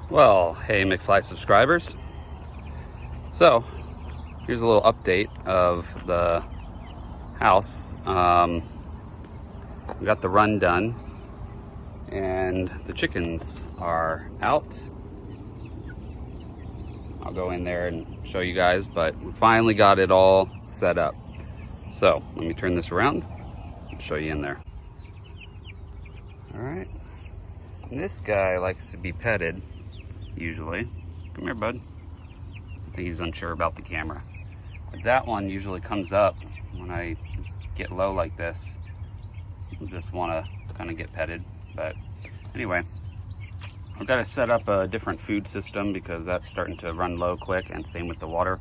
Well, hey McFly subscribers. So, here's a little update of the house. We got the run done and the chickens are out. I'll go in there and show you guys, but we finally got it all set up. So, let me turn this around and show you in there. All right. And this guy likes to be petted. Usually. Come here, bud. I think he's unsure about the camera. But that one usually comes up when I get low like this. I just want to kind of get petted. But anyway, I've got to set up a different food system because that's starting to run low quick, and same with the water.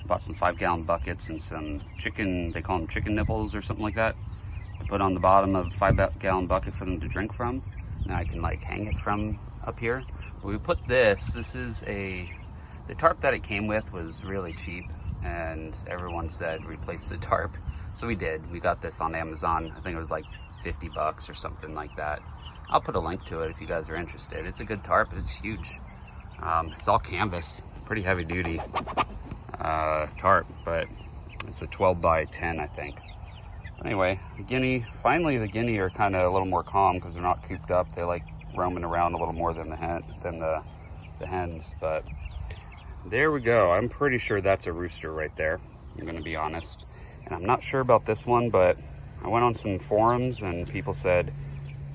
Bought some 5-gallon buckets and some chicken, they call them chicken nipples or something like that. I put on the bottom of a 5-gallon bucket for them to drink from. Now I can like hang it from up here. We put this is the tarp that it came with was really cheap, and everyone said replace the tarp. So we did. We got this on Amazon. I think it was like 50 bucks or something like that. I'll put a link to it if you guys are interested. It's a good tarp. It's huge. It's all canvas, pretty heavy duty tarp, but it's a 12 by 10, I think. Anyway, finally the guinea are kind of a little more calm because they're not cooped up. They like roaming around a little more than the hens, but there we go. I'm pretty sure that's a rooster right there. I'm gonna be honest, and I'm not sure about this one, but I went on some forums and people said,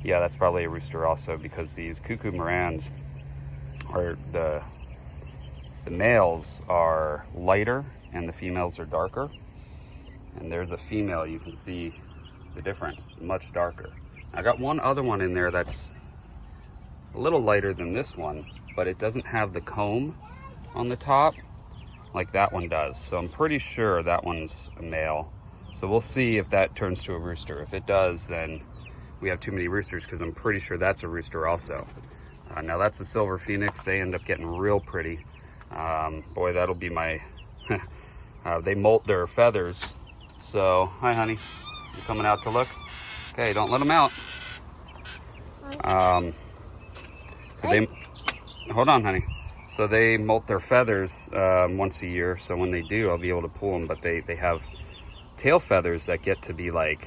yeah, that's probably a rooster also, because these cuckoo morans are the males are lighter and the females are darker. And there's a female, you can see the difference, much darker. I got one other one in there that's a little lighter than this one, but it doesn't have the comb on the top like that one does. So I'm pretty sure that one's a male. So we'll see if that turns to a rooster. If it does, then we have too many roosters, because I'm pretty sure that's a rooster also. Now that's a silver phoenix. They end up getting real pretty. Boy, that'll be my, they molt their feathers. So, hi honey, you coming out to look? Okay, don't let them out. Hold on honey. So they molt their feathers once a year, so when they do, I'll be able to pull them, but they have tail feathers that get to be like,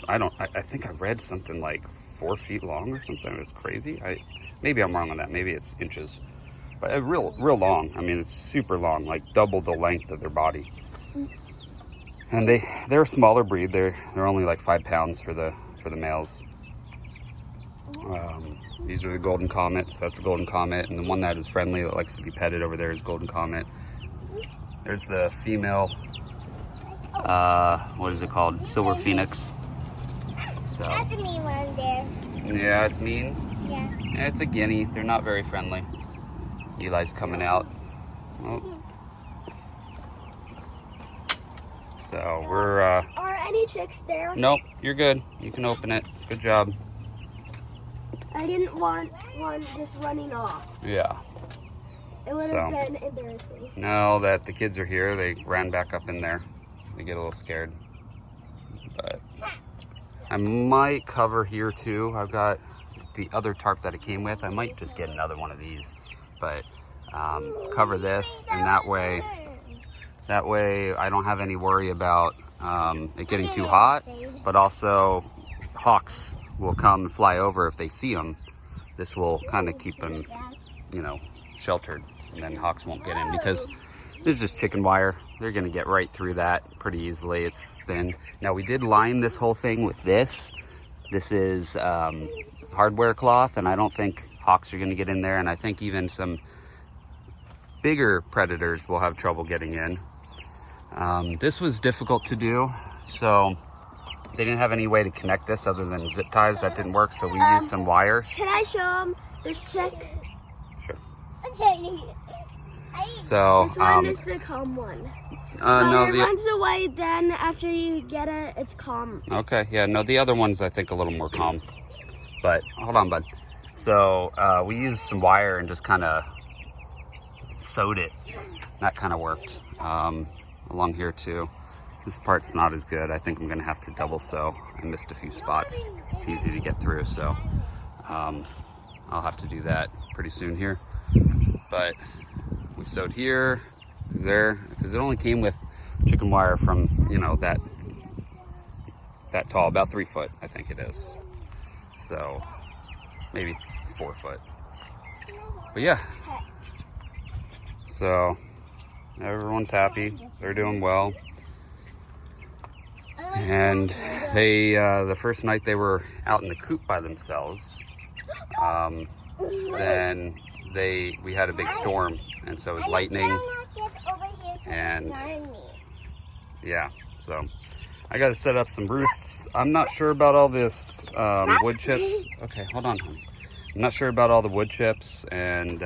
I think I read something like 4 feet long or something. It was crazy. Maybe I'm wrong on that, maybe it's inches. But real long. I mean, it's super long, like double the length of their body. And they're a smaller breed. They're only like 5 pounds for the males. These are the golden comets. That's a golden comet, and the one that is friendly that likes to be petted over there is golden comet. There's the female. What is it called? Silver phoenix. So, that's a mean one there. Yeah, it's mean. Yeah. It's a guinea. They're not very friendly. Eli's coming out. Oh. So we're Are any chicks there? Nope, you're good. You can open it. Good job. I didn't want one just running off. Yeah. It would have been embarrassing. Now that the kids are here, they ran back up in there. They get a little scared. But I might cover here too. I've got the other tarp that it came with. I might just get another one of these, but cover this, and that way I don't have any worry about it getting too hot, but also hawks will come and fly over if they see them. This will kind of keep them, sheltered, and then hawks won't get in, because this is just chicken wire. They're gonna get right through that pretty easily. It's thin. Now we did line this whole thing with this. This is hardware cloth, and I don't think hawks are gonna get in there, and I think even some bigger predators will have trouble getting in. This was difficult to do, so they didn't have any way to connect this other than zip ties. That didn't work, so we used some wires. Can I show them this chick? Sure. So So, this one is the calm one. no, it runs away, then after you get it, it's calm. Okay, yeah, no, the other one's I think a little more calm. But hold on, bud. So we used some wire and just kind of sewed it. That kind of worked. Along here too. This part's not as good. I think I'm gonna have to double sew. I missed a few spots. It's easy to get through, so I'll I'll have to do that pretty soon here. But we sowed here, there, because it only came with chicken wire from, you know, that tall, about 3 foot, I think it is. So maybe 4 foot. But yeah, so everyone's happy. They're doing well. And they, the first night they were out in the coop by themselves, then we had a big storm, and so it was lightning, and yeah, so I got to set up some roosts. I'm not sure about all this wood chips. Okay, hold on, honey. I'm not sure about all the wood chips and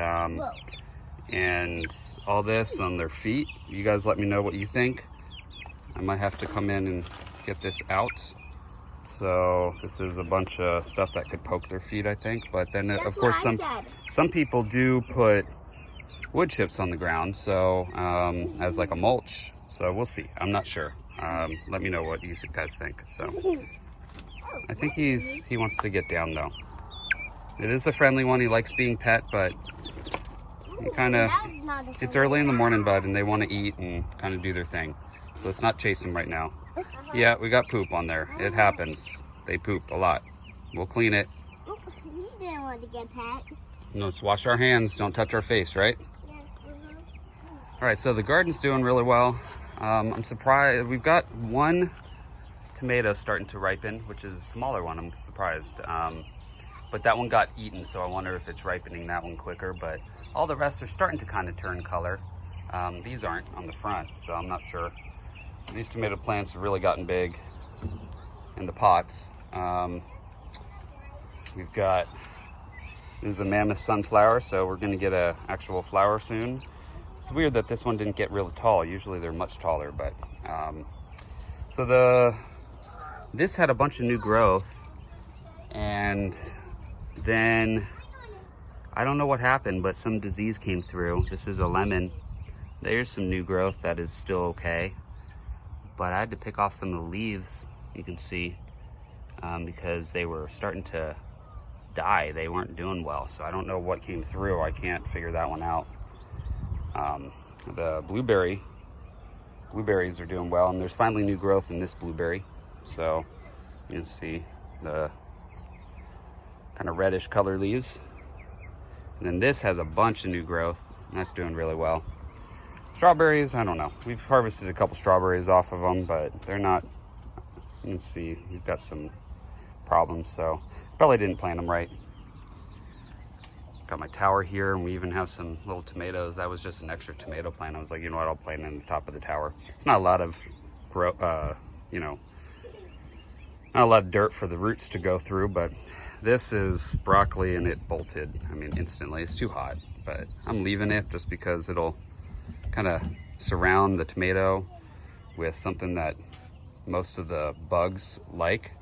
all this on their feet. You guys let me know what you think. I might have to come in and get this out. So this is a bunch of stuff that could poke their feet, I think. But then of course some people do put wood chips on the ground, so as like a mulch. So we'll see. I'm not sure. Let me know what you guys think. So I think he wants to get down though. It is a friendly one. He likes being pet, but he kind of, it's early in the morning, bud, and they want to eat and kind of do their thing. So let's not chase him right now. Yeah, we got poop on there. It happens. They poop a lot. We'll clean it. He didn't want to get pet. No, let's wash our hands. Don't touch our face, right? Yeah. All right, so the garden's doing really well. I'm surprised. We've got one tomato starting to ripen, which is a smaller one. I'm surprised. But that one got eaten, so I wonder if it's ripening that one quicker. But all the rest are starting to kind of turn color. These aren't on the front, so I'm not sure. These tomato plants have really gotten big in the pots. We've got, this is a mammoth sunflower, so we're gonna get a actual flower soon. It's weird that this one didn't get really tall. Usually they're much taller, but so this had a bunch of new growth, and then I don't know what happened, but some disease came through. This is a lemon. There's some new growth that is still okay, but I had to pick off some of the leaves, you can see, because they were starting to die. They weren't doing well, so I don't know what came through. I can't figure that one out. The blueberries are doing well, and there's finally new growth in this blueberry, so you can see the kind of reddish color leaves. And then this has a bunch of new growth, and that's doing really well. Strawberries, I don't know. We've harvested a couple strawberries off of them, but they're not, you can see we've got some problems, so probably didn't plant them right. Got my tower here, and we even have some little tomatoes. That was just an extra tomato plant. I was like, you know what, I'll plant it in the top of the tower. It's not a lot of, you know, not a lot of dirt for the roots to go through, but this is broccoli and it bolted, I mean, instantly. It's too hot, but I'm leaving it just because it'll kind of surround the tomato with something that most of the bugs like.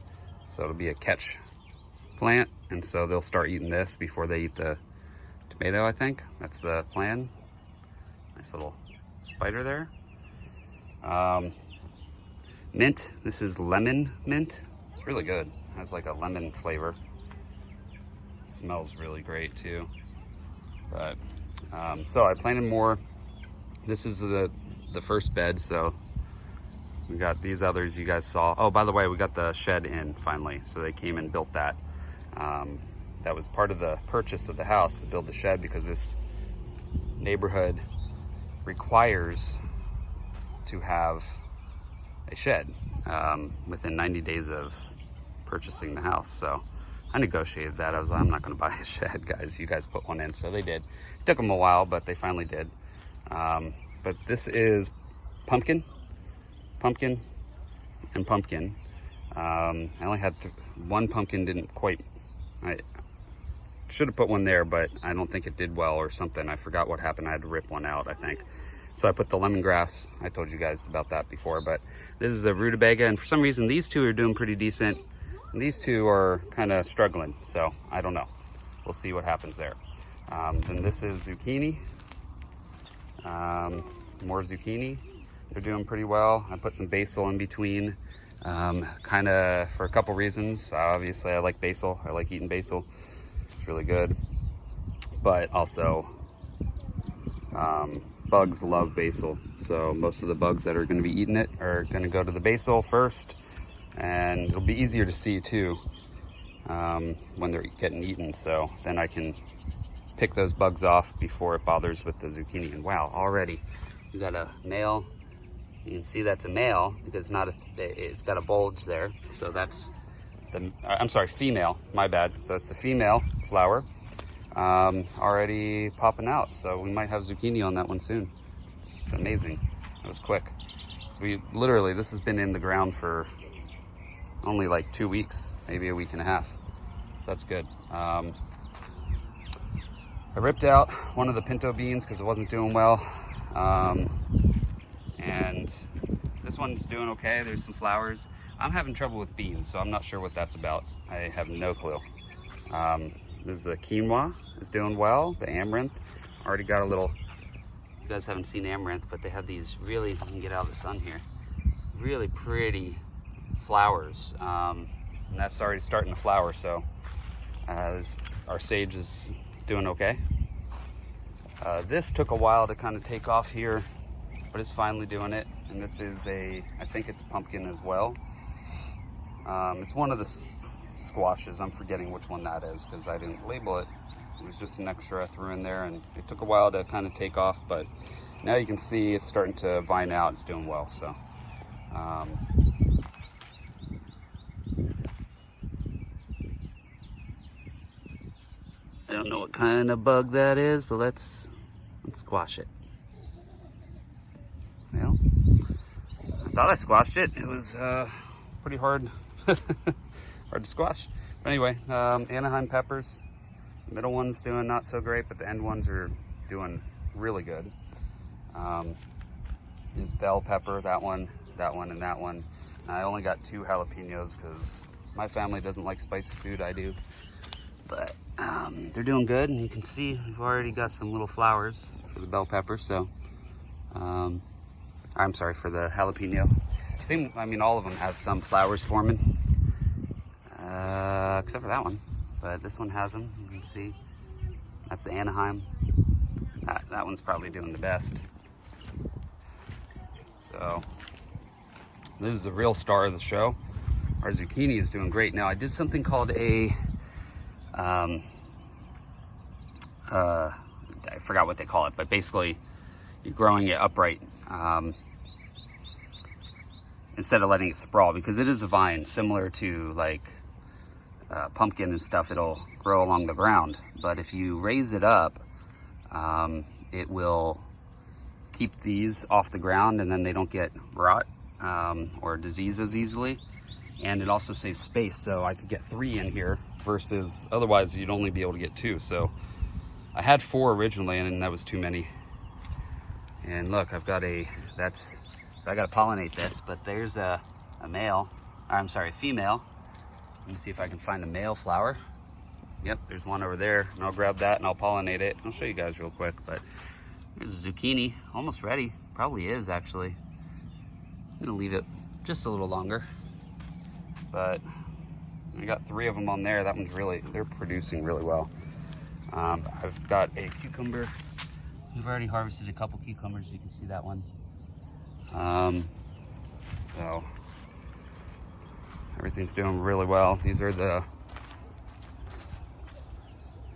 So it'll be a catch plant, and so they'll start eating this before they eat the tomato, I think. That's the plan. Nice little spider there. Mint, this is lemon mint. It's really good. It has like a lemon flavor. Smells really great too. But so I planted more. This is the first bed, so we got these others you guys saw. Oh, by the way, we got the shed in finally, so they came and built that. That was part of the purchase of the house, to build the shed, because this neighborhood requires to have a shed within 90 days of purchasing the house. So I negotiated that. I was like, I'm not going to buy a shed, guys. You guys put one in. So they did. It took them a while, but they finally did. But this is pumpkin, and pumpkin. I only had one pumpkin, didn't quite, I should have put one there, but I don't think it did well or something. I forgot what happened. I had to rip one out, I think. So I put the lemongrass. I told you guys about that before, but this is the rutabaga, and for some reason these two are doing pretty decent, and these two are kind of struggling, so I don't know. We'll see what happens there. Then this is zucchini. More zucchini. They're doing pretty well. I put some basil in between, kind of for a couple reasons. Obviously, I like basil. I like eating basil. It's really good. but also bugs love basil. So most of the bugs that are going to be eating it are going to go to the basil first, and it'll be easier to see too when they're getting eaten. So then I can pick those bugs off before it bothers with the zucchini. And wow, already we got a male. You can see that's a male because it's got a bulge there. So that's the, I'm sorry, female, my bad. So that's the female flower already popping out. So we might have zucchini on that one soon. It's amazing. It was quick. So we literally, this has been in the ground for only like 2 weeks, maybe a week and a half. So that's good. I ripped out one of the pinto beans because it wasn't doing well. And this one's doing okay. There's some flowers. I'm having trouble with beans, so I'm not sure what that's about. I have no clue. This is the quinoa is doing well. The amaranth already got a little, you guys haven't seen amaranth, but they have these really, you can get out of the sun here, really pretty flowers. And that's already starting to flower, so our sage is doing okay. This took a while to kind of take off here, but it's finally doing it. And this is I think it's a pumpkin as well. It's one of the squashes. I'm forgetting which one that is because I didn't label it. It was just an extra I threw in there, and it took a while to kind of take off, but now you can see it's starting to vine out. It's doing well, so. I don't know what kind of bug that is, but let's squash it. Well, I thought I squashed it. It was pretty hard, hard to squash. But anyway, Anaheim peppers. The middle one's doing not so great, but the end ones are doing really good. Is bell pepper, that one, and that one. I only got 2 jalapenos because my family doesn't like spicy food. I do. But they're doing good, and you can see we've already got some little flowers for the bell pepper. So I'm sorry, for the jalapeno. Same, I mean, all of them have some flowers forming, except for that one. But this one has them. You can see that's the Anaheim. That one's probably doing the best. So this is the real star of the show. Our zucchini is doing great. Now I did something called I forgot what they call it, but basically you're growing it upright instead of letting it sprawl, because it is a vine similar to like pumpkin and stuff. It'll grow along the ground, but if you raise it up, it will keep these off the ground, and then they don't get rot or disease as easily. And it also saves space, so I could get 3 in here versus otherwise you'd only be able to get 2. So I had 4 originally, and that was too many. And look, I've got so I got to pollinate this, but there's a female. Let me see if I can find a male flower. Yep, there's one over there, and I'll grab that and I'll pollinate it. I'll show you guys real quick, but there's a zucchini, almost ready. Probably is, actually. I'm gonna leave it just a little longer. But I got 3 of them on there. That one's they're producing really well. I've got a cucumber. We've already harvested a couple cucumbers. You can see that one. So everything's doing really well. These are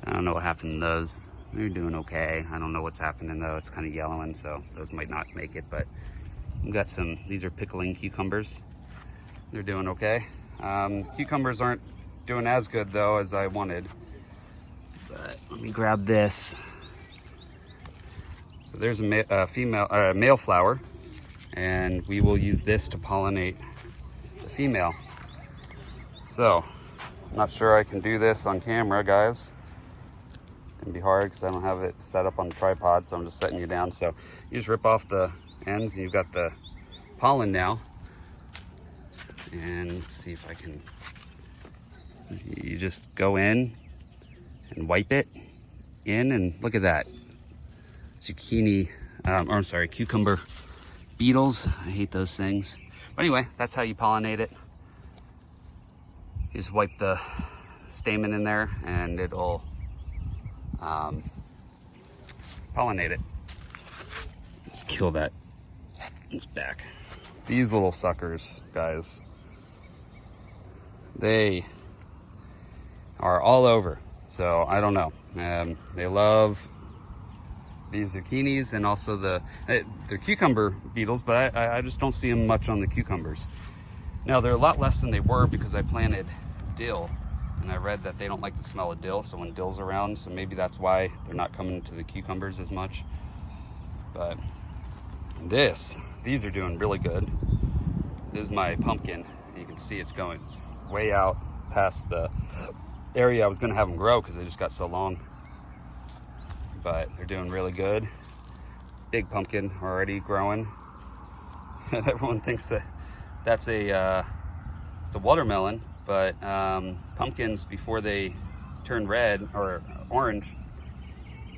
I don't know what happened to those. They're doing okay. I don't know what's happening though. It's kind of yellowing, so those might not make it, but we've got these are pickling cucumbers. They're doing okay. Cucumbers aren't doing as good though as I wanted, but let me grab this. So there's a male flower, and we will use this to pollinate the female. So I'm not sure I can do this on camera, guys. It's gonna be hard because I don't have it set up on the tripod, so I'm just setting you down. So you just rip off the ends, and you've got the pollen now. And let's see if I can, you just go in and wipe it in, and look at that. Cucumber beetles. I hate those things. But anyway, that's how you pollinate it. You just wipe the stamen in there, and it'll pollinate it. Let's kill that. It's back. These little suckers, guys, they are all over. So I don't know. They love these zucchinis and also they're cucumber beetles, but I just don't see them much on the cucumbers. Now they're a lot less than they were because I planted dill, and I read that they don't like the smell of dill, so when dill's around, so maybe that's why they're not coming to the cucumbers as much. But these are doing really good. This is my pumpkin. You can see it's way out past the area I was gonna have them grow because they just got so long. But they're doing really good. Big pumpkin already growing. And everyone thinks that's a watermelon, but pumpkins, before they turn red or orange,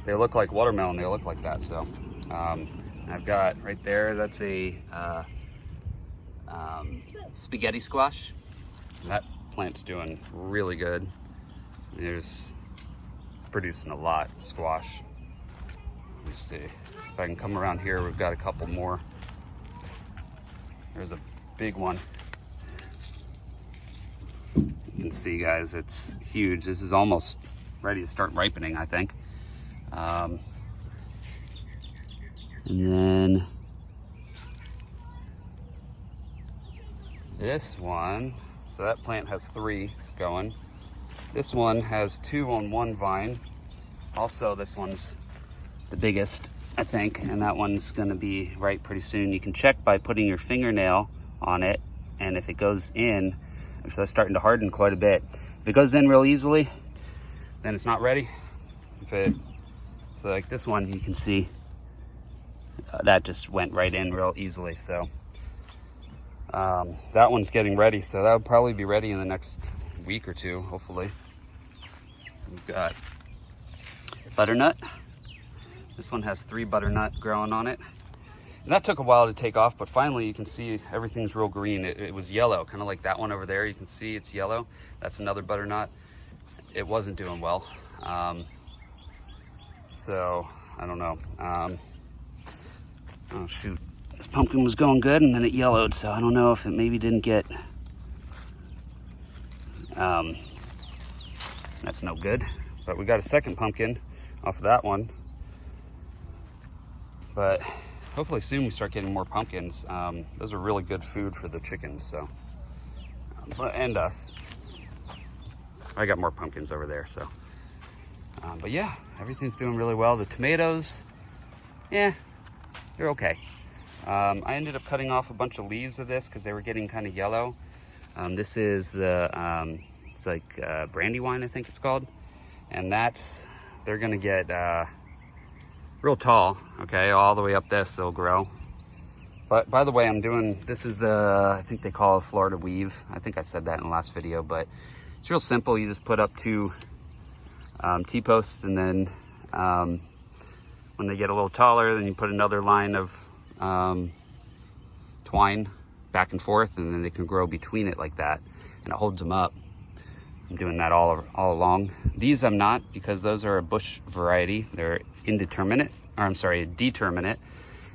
they look like watermelon. They look like that. So I've got right there, that's a spaghetti squash. That plant's doing really good. It's producing a lot of squash. Let me see if I can come around here. We've got a couple more. There's a big one. You can see, guys, it's huge. This is almost ready to start ripening, I think. And then this one, so that plant has 3 going. This one has 2 on one vine. Also, this one's the biggest, I think, and that one's gonna be ripe pretty soon. You can check by putting your fingernail on it, and if it goes in, so that's starting to harden quite a bit. If it goes in real easily, then it's not ready. So like this one, you can see that just went right in real easily. So that one's getting ready. So that would probably be ready in the next week or 2, hopefully. We've got butternut. This one has 3 butternut growing on it. And that took a while to take off, but finally you can see everything's real green. It was yellow, kind of like that one over there. You can see it's yellow. That's another butternut. It wasn't doing well. So I don't know. Oh shoot, this pumpkin was going good and then it yellowed. So I don't know if it maybe didn't get, that's no good. But we got a second pumpkin off of that one. But hopefully soon we start getting more pumpkins. Those are really good food for the chickens, so, and us. I got more pumpkins over there, so. But yeah, everything's doing really well. The tomatoes, yeah, they're okay. I ended up cutting off a bunch of leaves of this because they were getting kind of yellow. This is the, it's like brandywine, I think it's called. And they're gonna get real tall, okay, all the way up this they'll grow. But by the way, this is I think they call it Florida weave. I think I said that in the last video, but it's real simple. You just put up 2 T-posts, and then when they get a little taller, then you put another line of twine back and forth, and then they can grow between it like that, and it holds them up. I'm doing that all along. These I'm not, because those are a bush variety. They're determinate, and this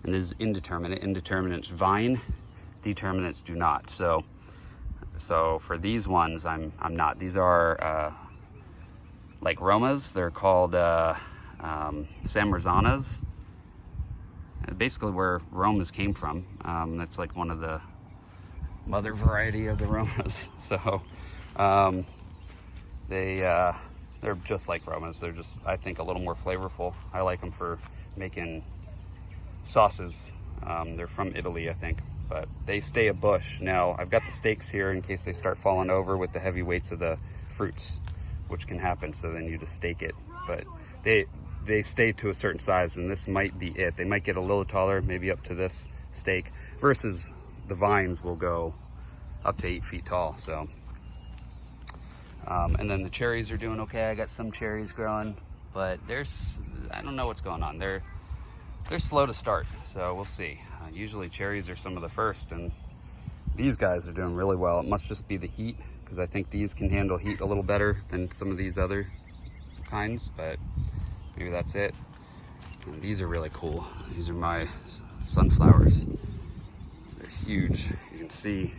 is indeterminate. Indeterminates vine, determinates do not. So for these ones, I'm not. These are like Romas. They're called Samrazanas. Basically where Romas came from. That's like one of the mother variety of the Romas. So they're just like Romas. They're just, I think, a little more flavorful. I like them for making sauces. They're from Italy, I think, but they stay a bush. Now, I've got the stakes here in case they start falling over with the heavy weights of the fruits, which can happen, so then you just stake it. But they stay to a certain size, and this might be it. They might get a little taller, maybe up to this stake, versus the vines will go up to 8 feet tall, so. And then the cherries are doing okay. I got some cherries growing, but I don't know what's going on. They're slow to start, so we'll see. Usually cherries are some of the first, and these guys are doing really well. It must just be the heat, because I think these can handle heat a little better than some of these other kinds, but maybe that's it. And these are really cool. These are my sunflowers. They're huge. You can see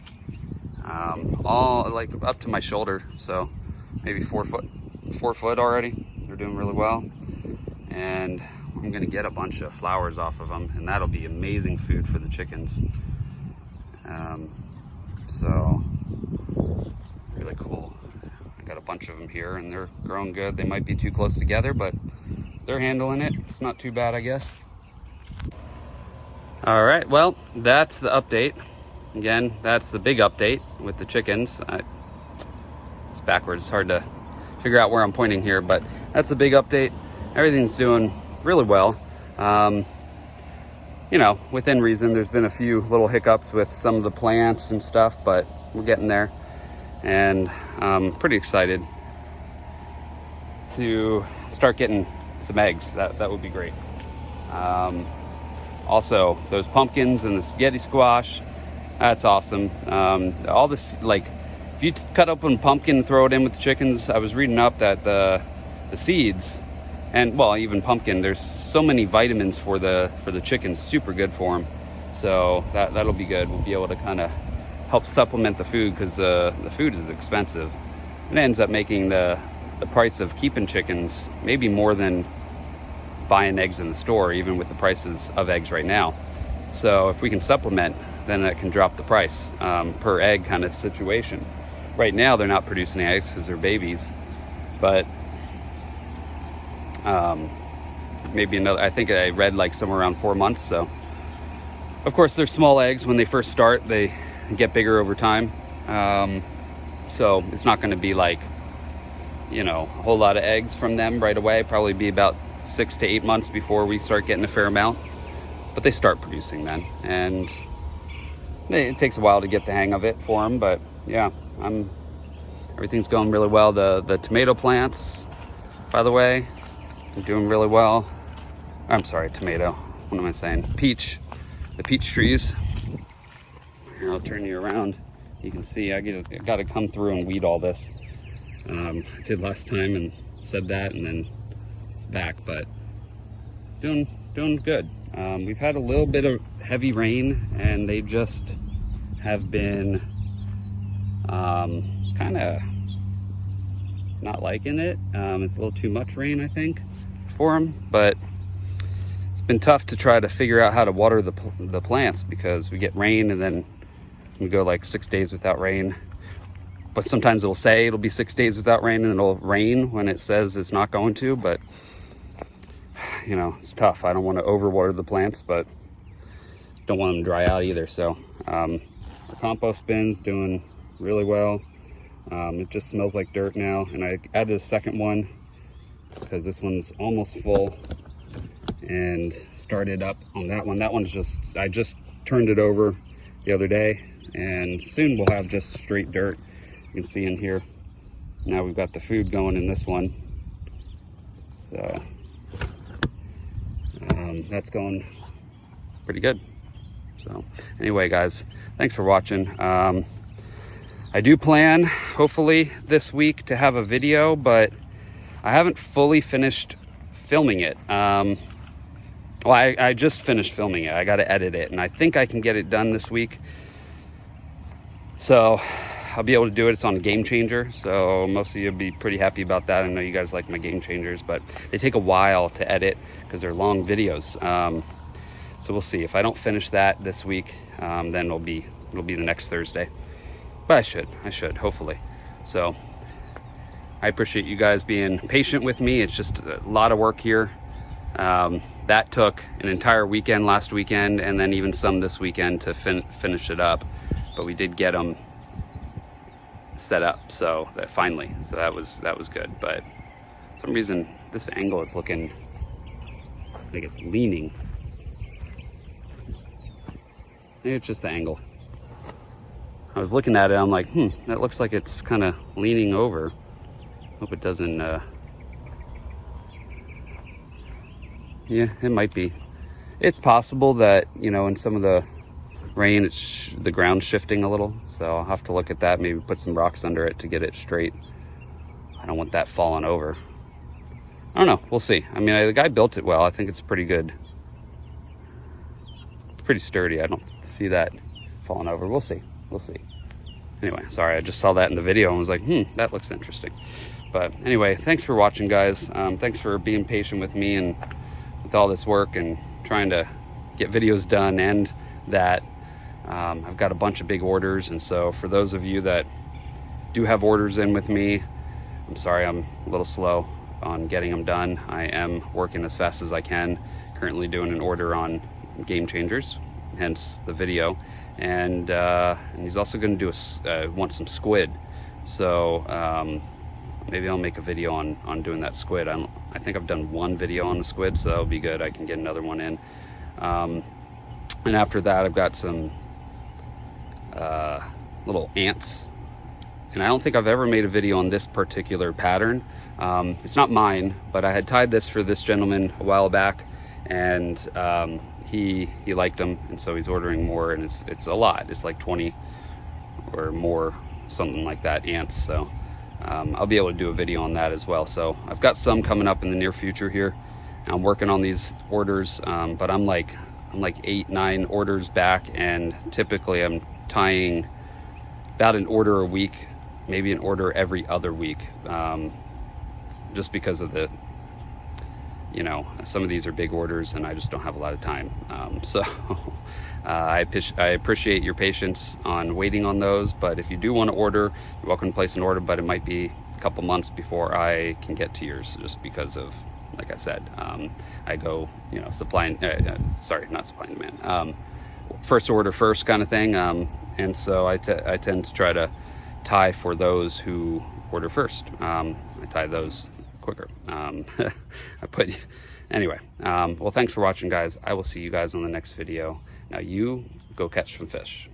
all like up to my shoulder, so maybe 4 foot already. They're doing really well, and I'm gonna get a bunch of flowers off of them, and that'll be amazing food for the chickens. So really cool. I got a bunch of them here, and they're growing good. They might be too close together, but they're handling it. It's not too bad, I guess. All right, well, that's the update. Again, that's the big update with the chickens. It's backwards, it's hard to figure out where I'm pointing here, but that's the big update. Everything's doing really well. You know, within reason. There's been a few little hiccups with some of the plants and stuff, but we're getting there. And I'm pretty excited to start getting some eggs. That would be great. Also, those pumpkins and the spaghetti squash, that's awesome. All this, like, if you cut open a pumpkin and throw it in with the chickens, I was reading up that the seeds, and well, even pumpkin, there's so many vitamins for the chickens, super good for them. So that'll be good. We'll be able to kind of help supplement the food, because the food is expensive. It ends up making the price of keeping chickens maybe more than buying eggs in the store, even with the prices of eggs right now. So if we can supplement, then that can drop the price per egg kind of situation. Right now they're not producing eggs because they're babies, but maybe another, I think I read like somewhere around 4 months. So of course they're small eggs when they first start, they get bigger over time. So it's not going to be like, you know, a whole lot of eggs from them right away. Probably be about 6 to 8 months before we start getting a fair amount, but they start producing then, and it takes a while to get the hang of it for them. But yeah, everything's going really well. The tomato plants, by the way, are doing really well. I'm sorry, tomato. What am I saying? Peach. The peach trees. Here, I'll turn you around. You can see I got to come through and weed all this. I did last time and said that, and then it's back, but doing good. We've had a little bit of heavy rain, and they just have been kind of not liking it. It's a little too much rain, I think, for them, but it's been tough to try to figure out how to water the plants, because we get rain and then we go like 6 days without rain. But sometimes it'll say it'll be 6 days without rain, and it'll rain when it says it's not going to. But you know, it's tough. I don't want to overwater the plants, but don't want them to dry out either. So our compost bin's doing really well. It just smells like dirt now, and I added a second one because this one's almost full, and started up on that one. That one's just, I just turned it over the other day, and soon we'll have just straight dirt. You can see in here now we've got the food going in this one, so that's going pretty good. So anyway, guys, thanks for watching. I do plan hopefully this week to have a video, but I haven't fully finished filming it. Well, I just finished filming it. I got to edit it, and I think I can get it done this week. So I'll be able to do it. It's on a Game Changer, so most of you will be pretty happy about that. I know you guys like my Game Changers, but they take a while to edit because they're long videos. So we'll see. If I don't finish that this week, then it'll be the next Thursday. But I should hopefully. So I appreciate you guys being patient with me. It's just a lot of work here. That took an entire weekend last weekend, and then even some this weekend to finish it up. But we did get them set up, so that finally, so that was good. But for some reason this angle is looking like it's leaning. Maybe it's just the angle. I was looking at it, I'm like, that looks like it's kind of leaning over. Hope it doesn't yeah, it might be. It's possible that, you know, in some of the rain, the ground's shifting a little, so I'll have to look at that, maybe put some rocks under it to get it straight. I don't want that falling over. I don't know. We'll see. I mean, the guy built it well. I think it's pretty good. Pretty sturdy. I don't see that falling over. We'll see. We'll see. Anyway, sorry, I just saw that in the video and was like, that looks interesting. But anyway, thanks for watching, guys. Thanks for being patient with me and with all this work and trying to get videos done, and that I've got a bunch of big orders. And so for those of you that do have orders in with me, I'm sorry I'm a little slow on getting them done. I am working as fast as I can. Currently doing an order on Game Changers, hence the video. And he's also going to do want some squid, so maybe I'll make a video on doing that squid. I think I've done one video on the squid, so that'll be good. I can get another one in. And after that, I've got some little ants, and I don't think I've ever made a video on this particular pattern. It's not mine, but I had tied this for this gentleman a while back, and he liked them, and so he's ordering more, and it's a lot. It's like 20 or more, something like that, ants. So I'll be able to do a video on that as well. So I've got some coming up in the near future here. I'm working on these orders, but I'm like 8-9 orders back, and typically I'm tying about an order a week, maybe an order every other week, just because of the, you know, some of these are big orders and I just don't have a lot of time. So I appreciate your patience on waiting on those, but if you do want to order, you're welcome to place an order, but it might be a couple months before I can get to yours, just because of, like I said, I go, you know, not supply and demand, first order first kind of thing. And so I tend to try to tie for those who order first. I tie those quicker. Anyway, well, thanks for watching, guys. I will see you guys on the next video. Now you go catch some fish.